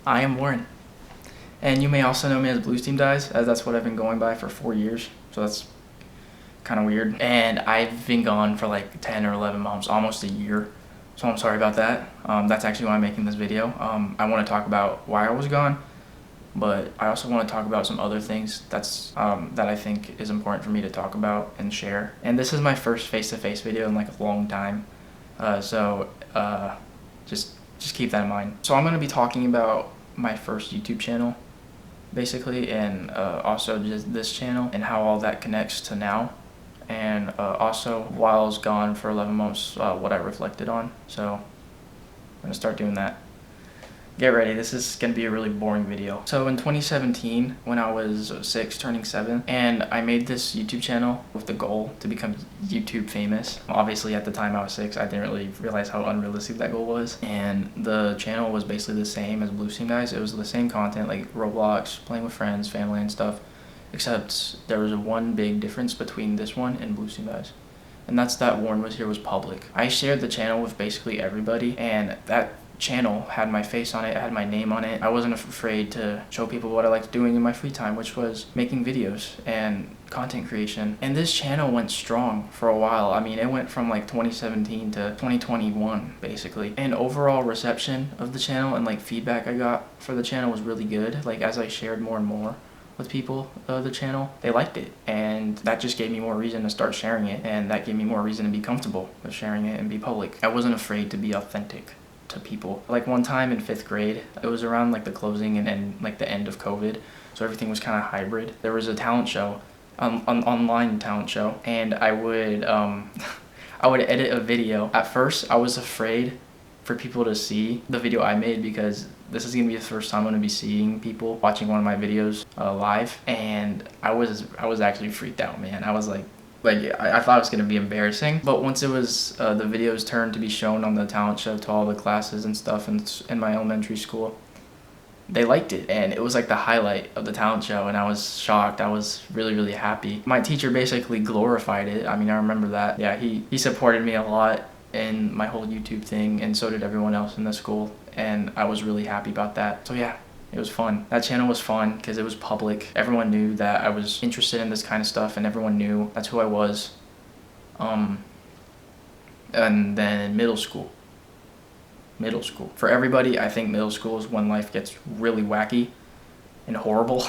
I am Warren, and you may also know me as Blues Team Dies, as that's what I've been going by for 4 years, so that's kind of weird. And I've been gone for like 10 or 11 months, almost a year, so I'm sorry about that. That's actually why I'm making this video. I want to talk about why I was gone, but I also want to talk about some other things that I think is important for me to talk about and share. And this is my first face-to-face video in like a long time, so just keep that in mind. So I'm going to be talking about my first YouTube channel, basically, and also just this channel and how all that connects to now, and also while I was gone for 11 months, what I reflected on. So I'm going to start doing that. Get ready, this is going to be a really boring video. So in 2017, when I was 6, turning 7, and I made this YouTube channel with the goal to become YouTube famous. Obviously at the time I was 6, I didn't really realize how unrealistic that goal was. And the channel was basically the same as Blues Team Dies. It was the same content, like Roblox, playing with friends, family and stuff. Except there was one big difference between this one and Blues Team Dies. And that's that Warren Was Here was public. I shared the channel with basically everybody, and that channel had my face on it, had my name on it. I wasn't afraid to show people what I liked doing in my free time, which was making videos and content creation. And this channel went strong for a while. I mean, it went from like 2017 to 2021 basically. And overall reception of the channel and like feedback I got for the channel was really good. Like as I shared more and more with people the channel, they liked it, and that just gave me more reason to start sharing it, and that gave me more reason to be comfortable with sharing it and be public. I wasn't afraid to be authentic to people. Like one time in 5th grade, it was around like the closing and like the end of COVID, so everything was kind of hybrid. There was a talent show, an online talent show, and I would I would edit a video. At first I was afraid for people to see the video I made, because this is gonna be the first time I'm gonna be seeing people watching one of my videos live, and I was actually freaked out, man. I was like I thought it was gonna be embarrassing. But once it was the video's turn to be shown on the talent show to all the classes and stuff in my elementary school, they liked it, and it was like the highlight of the talent show, and I was shocked. I was really happy. My teacher basically glorified it. I mean, I remember that. Yeah, he supported me a lot in my whole YouTube thing, and so did everyone else in the school, and I was really happy about that. So yeah, it was fun. That channel was fun because it was public. Everyone knew that I was interested in this kind of stuff, and everyone knew that's who I was. And then in middle school. For everybody, I think middle school is when life gets really wacky and horrible.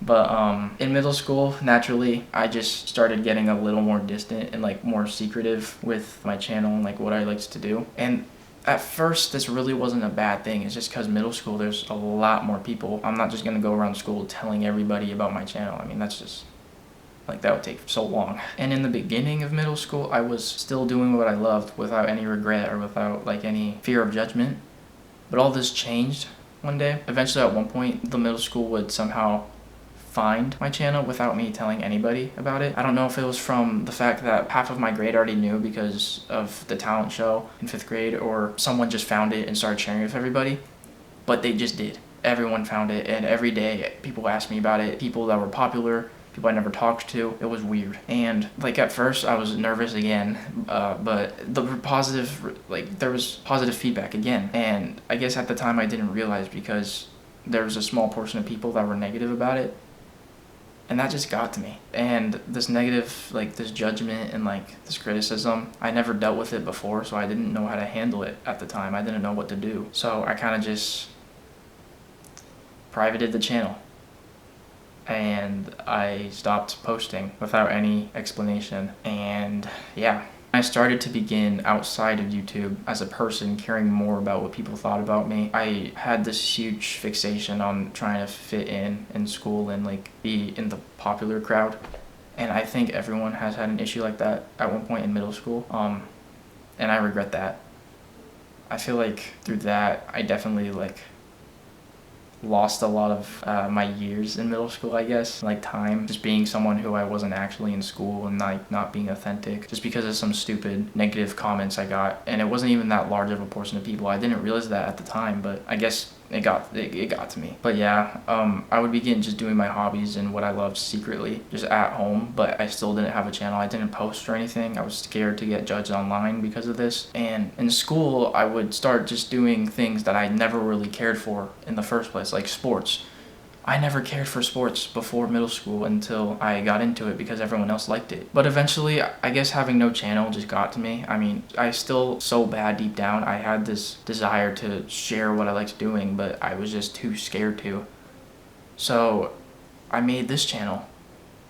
But in middle school, naturally, I just started getting a little more distant and like more secretive with my channel and like what I liked to do. And at first, this really wasn't a bad thing. It's just because middle school, there's a lot more people. I'm not just gonna go around school telling everybody about my channel. I mean, that's just, like, that would take so long. And in the beginning of middle school, I was still doing what I loved without any regret or without like any fear of judgment. But all this changed one day. Eventually, at one point, the middle school would somehow find my channel without me telling anybody about it. I don't know if it was from the fact that half of my grade already knew because of the talent show in 5th grade, or someone just found it and started sharing it with everybody, but they just did. Everyone found it, and every day people asked me about it. People that were popular, people I never talked to. It was weird. And like at first I was nervous again, but there was positive feedback again. And I guess at the time I didn't realize, because there was a small portion of people that were negative about it. And that just got to me. And this negative, like this judgment and like this criticism, I never dealt with it before, so I didn't know how to handle it at the time. I didn't know what to do. So I kind of just privated the channel. And I stopped posting without any explanation. And yeah, I started to begin outside of YouTube as a person, caring more about what people thought about me. I had this huge fixation on trying to fit in school and like be in the popular crowd. And I think everyone has had an issue like that at one point in middle school. And I regret that. I feel like through that, I definitely like lost a lot of my years in middle school, I guess, like time, just being someone who I wasn't actually in school and like not being authentic, just because of some stupid negative comments I got. And it wasn't even that large of a portion of people. I didn't realize that at the time, but I guess it got to me. But yeah, I would begin just doing my hobbies and what I loved secretly, just at home, but I still didn't have a channel. I didn't post or anything. I was scared to get judged online because of this. And in school, I would start just doing things that I never really cared for in the first place, like sports. I never cared for sports before middle school until I got into it because everyone else liked it. But eventually, I guess having no channel just got to me. I mean, I still, so bad deep down, I had this desire to share what I liked doing, but I was just too scared to. So I made this channel.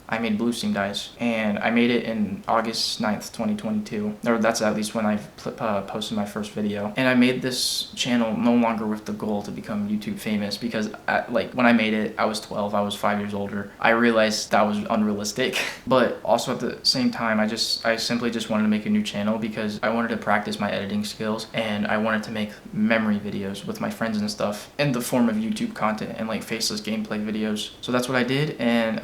I made Blue Steam Dice, and I made it in August 9th, 2022, or that's at least when I posted my first video. And I made this channel no longer with the goal to become YouTube famous, because when I made it, I was 12, I was 5 years older. I realized that was unrealistic, but also at the same time, I simply just wanted to make a new channel because I wanted to practice my editing skills, and I wanted to make memory videos with my friends and stuff in the form of YouTube content and like faceless gameplay videos. So that's what I did, and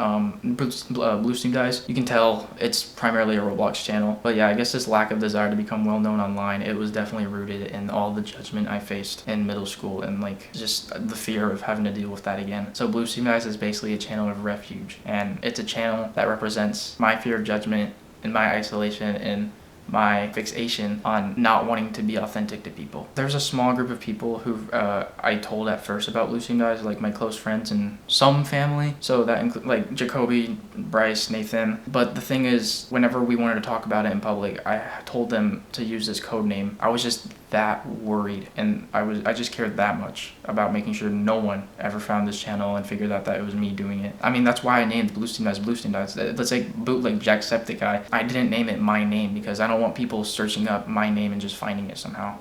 Blue Steam Dice, you can tell it's primarily a Roblox channel. But yeah, I guess this lack of desire to become well known online, it was definitely rooted in all the judgment I faced in middle school and like just the fear of having to deal with that again. So Blue Steam Dice is basically a channel of refuge, and it's a channel that represents my fear of judgment and my isolation and my fixation on not wanting to be authentic to people. There's a small group of people who I told at first about Blue Steam Dice, like my close friends and some family. So that includes like Jacoby, Bryce, Nathan. But the thing is, whenever we wanted to talk about it in public, I told them to use this code name. I was just that worried, and I just cared that much about making sure no one ever found this channel and figured out that it was me doing it. I mean, that's why I named Blue Steam Dice Blue Steam Dice. Let's say bootleg Jacksepticeye. I didn't name it my name because I don't want people searching up my name and just finding it somehow.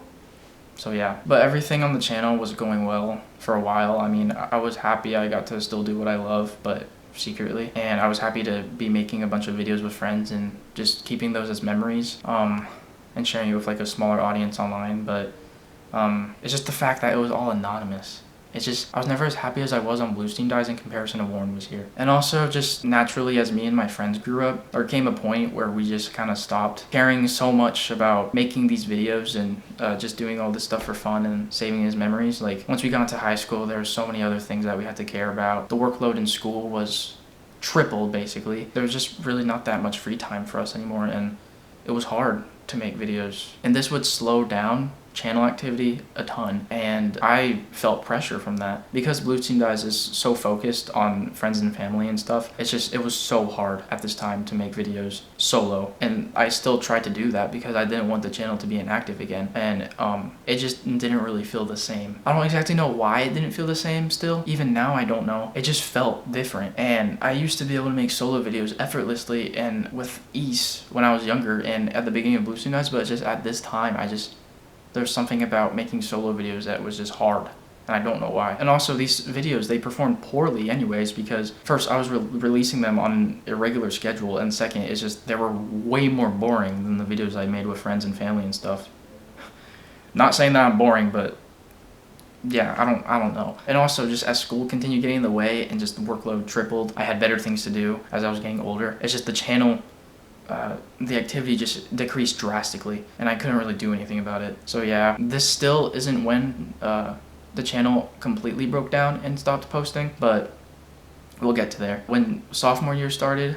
So yeah, but everything on the channel was going well for a while. I mean, I was happy I got to still do what I love, but secretly, and I was happy to be making a bunch of videos with friends and just keeping those as memories, and sharing it with like a smaller audience online. But it's just the fact that it was all anonymous. It's just, I was never as happy as I was on Blue Steam Dice in comparison to Warren was here. And also just naturally, as me and my friends grew up, there came a point where we just kind of stopped caring so much about making these videos and just doing all this stuff for fun and saving as memories. Like once we got into high school, there were so many other things that we had to care about. The workload in school was tripled basically. There was just really not that much free time for us anymore, and it was hard to make videos. And this would slow down channel activity a ton, and I felt pressure from that because Blue Steam Dice is so focused on friends and family and stuff. It was so hard at this time to make videos solo, and I still tried to do that because I didn't want the channel to be inactive again, and it just didn't really feel the same. I don't exactly know why it didn't feel the same still. Even now I don't know. It just felt different, and I used to be able to make solo videos effortlessly and with ease when I was younger and at the beginning of Blue Steam Dice, but just at this time there's something about making solo videos that was just hard, and I don't know why. And also these videos, they performed poorly anyways because first I was releasing them on an irregular schedule, and second, it's just they were way more boring than the videos I made with friends and family and stuff. Not saying that I'm boring, but yeah, I don't know. And also just as school continued getting in the way and just the workload tripled, I had better things to do as I was getting older. It's just the channel, the activity just decreased drastically, and I couldn't really do anything about it. So yeah, this still isn't when the channel completely broke down and stopped posting, but we'll get to there. When sophomore year started,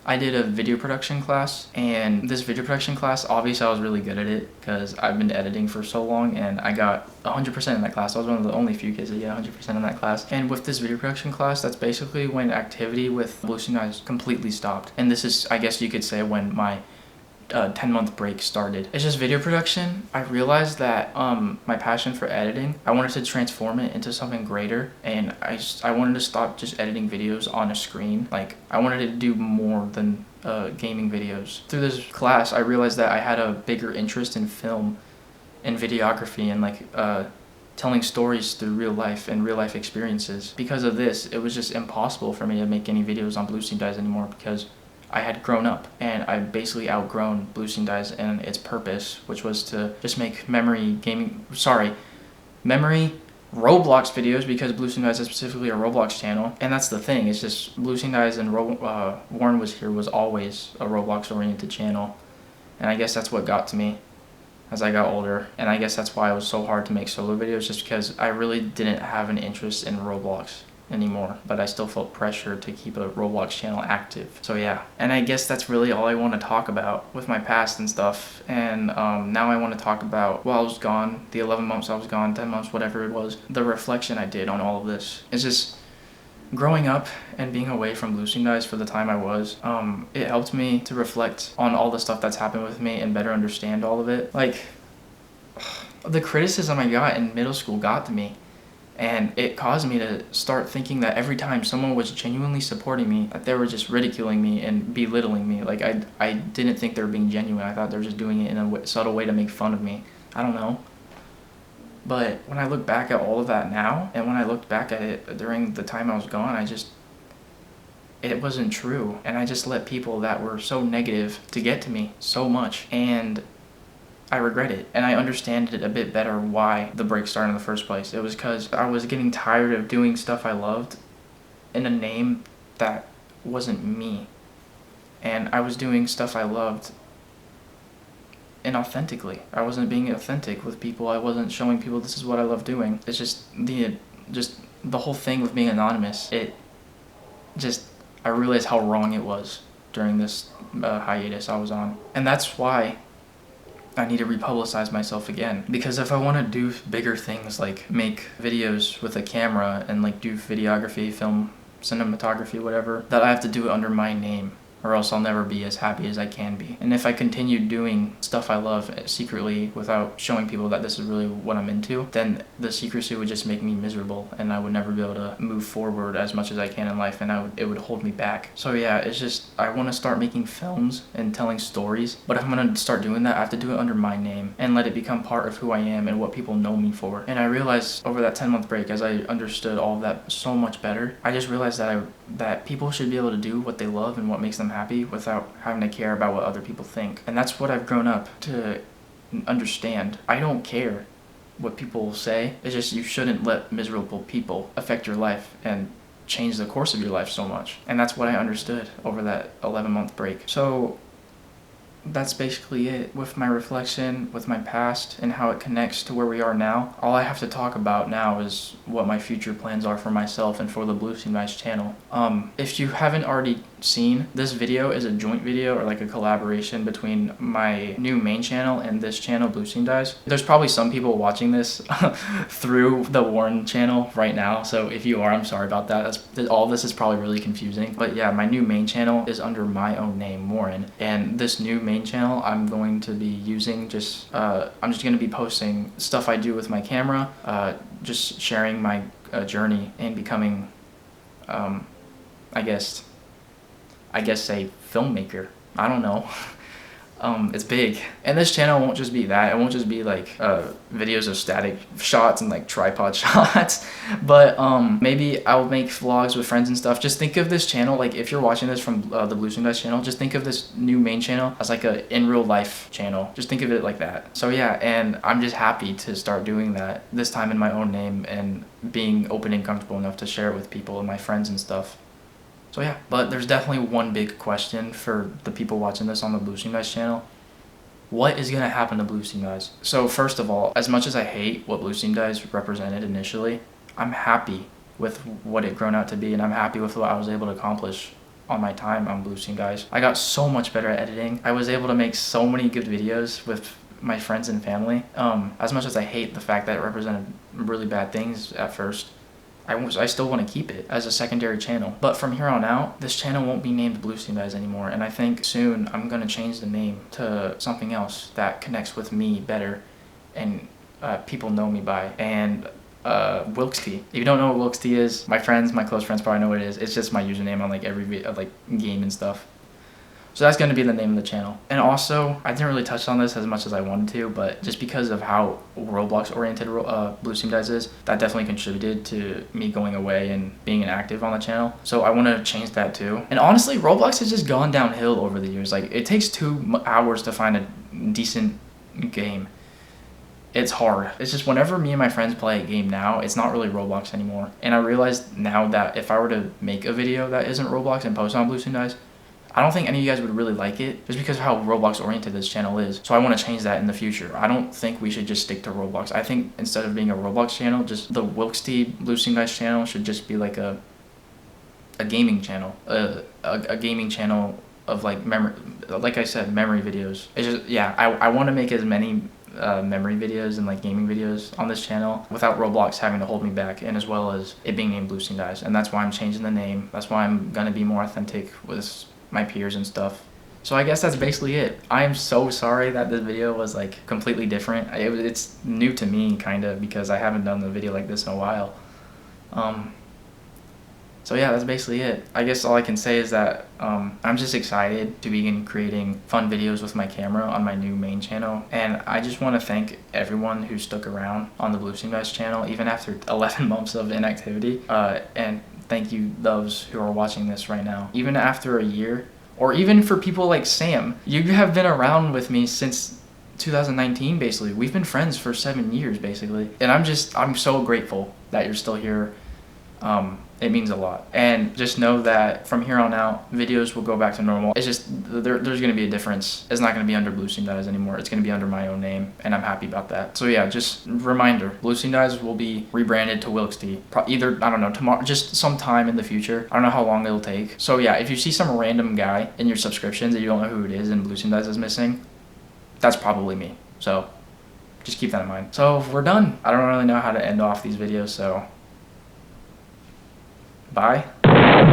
I did a video production class, and this video production class, obviously I was really good at it because I've been editing for so long, and I got 100% in that class. I was one of the only few kids that get 100% in that class. And with this video production class, that's basically when activity with Blue Steam Dice completely stopped. And this is, I guess you could say, when my 10-month break started. It's just video production. I realized that my passion for editing, I wanted to transform it into something greater, and I wanted to stop just editing videos on a screen. Like I wanted to do more than gaming videos. Through this class, I realized that I had a bigger interest in film and videography and like telling stories through real life and real life experiences. Because of this, it was just impossible for me to make any videos on Blue Steam Dice anymore because I had grown up, and I basically outgrown Blue Steam Dice and its purpose, which was to just make memory Roblox videos, because Blue Steam Dice is specifically a Roblox channel. And that's the thing, it's just Blue Steam Dice and Warren was here was always a Roblox oriented channel, and I guess that's what got to me. as I got older, and I guess that's why it was so hard to make solo videos, just because I really didn't have an interest in Roblox anymore, but I still felt pressure to keep a Roblox channel active. So yeah, and I guess that's really all I want to talk about with my past and stuff. And now I want to talk about while I was gone, the 11 months I was gone, 10 months, whatever it was, the reflection I did on all of this. It's just growing up and being away from Bluesteam Guys for the time I was, it helped me to reflect on all the stuff that's happened with me and better understand all of it. Like, the criticism I got in middle school got to me. And it caused me to start thinking that every time someone was genuinely supporting me, that they were just ridiculing me and belittling me. Like, I didn't think they were being genuine. I thought they were just doing it in a subtle way to make fun of me. I don't know. But when I look back at all of that now, and when I looked back at it during the time I was gone, it wasn't true. And I just let people that were so negative to get to me so much. And I regret it, and I understand it a bit better why the break started in the first place. It was because I was getting tired of doing stuff I loved in a name that wasn't me. And I was doing stuff I loved inauthentically. I wasn't being authentic with people. I wasn't showing people this is what I love doing. It's just the whole thing with being anonymous. I realized how wrong it was during this hiatus I was on. And that's why I need to republicize myself again, because if I want to do bigger things like make videos with a camera and like do videography, film, cinematography, whatever, that I have to do it under my name, or else I'll never be as happy as I can be. And if I continue doing stuff I love secretly without showing people that this is really what I'm into, then the secrecy would just make me miserable, and I would never be able to move forward as much as I can in life, and it would hold me back. So yeah, it's just, I want to start making films and telling stories, but if I'm going to start doing that, I have to do it under my name and let it become part of who I am and what people know me for. And I realized over that 10-month break, as I understood all of that so much better, I just realized that people should be able to do what they love and what makes them happy without having to care about what other people think. And that's what I've grown up to understand. I don't care what people say. It's just you shouldn't let miserable people affect your life and change the course of your life so much. And that's what I understood over that 11-month break. So that's basically it with my reflection, with my past, and how it connects to where we are now. All I have to talk about now is what my future plans are for myself and for the Bluesteam Guys channel. If you haven't already seen, this video is a joint video, or like a collaboration between my new main channel and this channel, Bluesteam Guys. There's probably some people watching this through the Warren channel right now, so if you are, I'm sorry about that. All this is probably really confusing. But yeah, my new main channel is under my own name, Warren, and this new main channel I'm going to be using I'm just going to be posting stuff I do with my camera, just sharing my journey and becoming I guess a filmmaker. I don't know. It's big. And this channel won't just be that. It won't just be like videos of static shots and like tripod shots, but maybe I'll make vlogs with friends and stuff. Just think of this channel, like if you're watching this from the Bluesteam Guys channel, just think of this new main channel as like a in real life channel. Just think of it like that. So yeah, and I'm just happy to start doing that, this time in my own name, and being open and comfortable enough to share it with people and my friends and stuff. So yeah, but there's definitely one big question for the people watching this on the Bluesteam Guys channel. What is going to happen to Bluesteam Guys? So first of all, as much as I hate what Bluesteam Guys represented initially, I'm happy with what it grown out to be, and I'm happy with what I was able to accomplish on my time on Bluesteam Guys. I got so much better at editing. I was able to make so many good videos with my friends and family. As much as I hate the fact that it represented really bad things at first, I still want to keep it as a secondary channel. But from here on out, this channel won't be named Bluesteam Guys anymore, and I think soon I'm going to change the name to something else that connects with me better and people know me by. And Wilkesty. If you don't know what Wilkesty is, my close friends probably know what it is. It's just my username on like every game and stuff. So that's going to be the name of the channel. And also, I didn't really touch on this as much as I wanted to, but just because of how Roblox oriented Bluesteam Guys is, that definitely contributed to me going away and being inactive on the channel. So I want to change that too. And honestly, Roblox has just gone downhill over the years. Like, it takes 2 hours to find a decent game. It's hard. It's just whenever me and my friends play a game now, it's not really Roblox anymore. And I realized now that if I were to make a video that isn't Roblox and post on Bluesteam Guys, I don't think any of you guys would really like it just because of how Roblox oriented this channel is. So I want to change that in the future. I don't think we should just stick to Roblox. I think instead of being a Roblox channel, just the Wilkesty Blue Steam Dice channel should just be like a gaming channel. A gaming channel of like memory, like I said, memory videos. It's just, yeah, I want to make as many memory videos and like gaming videos on this channel without Roblox having to hold me back, and as well as it being named Blue Steam Dice. And that's why I'm changing the name. That's why I'm gonna be more authentic with my peers and stuff. So I guess that's basically it. I am so sorry that this video was like completely different. It's new to me kind of because I haven't done a video like this in a while. So yeah, that's basically it. I guess all I can say is that I'm just excited to begin creating fun videos with my camera on my new main channel. And I just want to thank everyone who stuck around on the Blue Steam Dice channel even after 11 months of inactivity. And thank you those who are watching this right now. Even after a year, or even for people like Sam, you have been around with me since 2019 basically. We've been friends for 7 years basically. And I'm so grateful that you're still here. It means a lot. And just know that from here on out, videos will go back to normal. It's just, there's gonna be a difference. It's not gonna be under Blue Steam Dice anymore. It's gonna be under my own name, and I'm happy about that. So yeah, just reminder, Blue Steam Dice will be rebranded to Wilkesty. Either, I don't know, tomorrow, just sometime in the future. I don't know how long it'll take. So yeah, if you see some random guy in your subscriptions that you don't know who it is and Blue Steam Dice is missing, that's probably me. So just keep that in mind. So we're done. I don't really know how to end off these videos, so bye.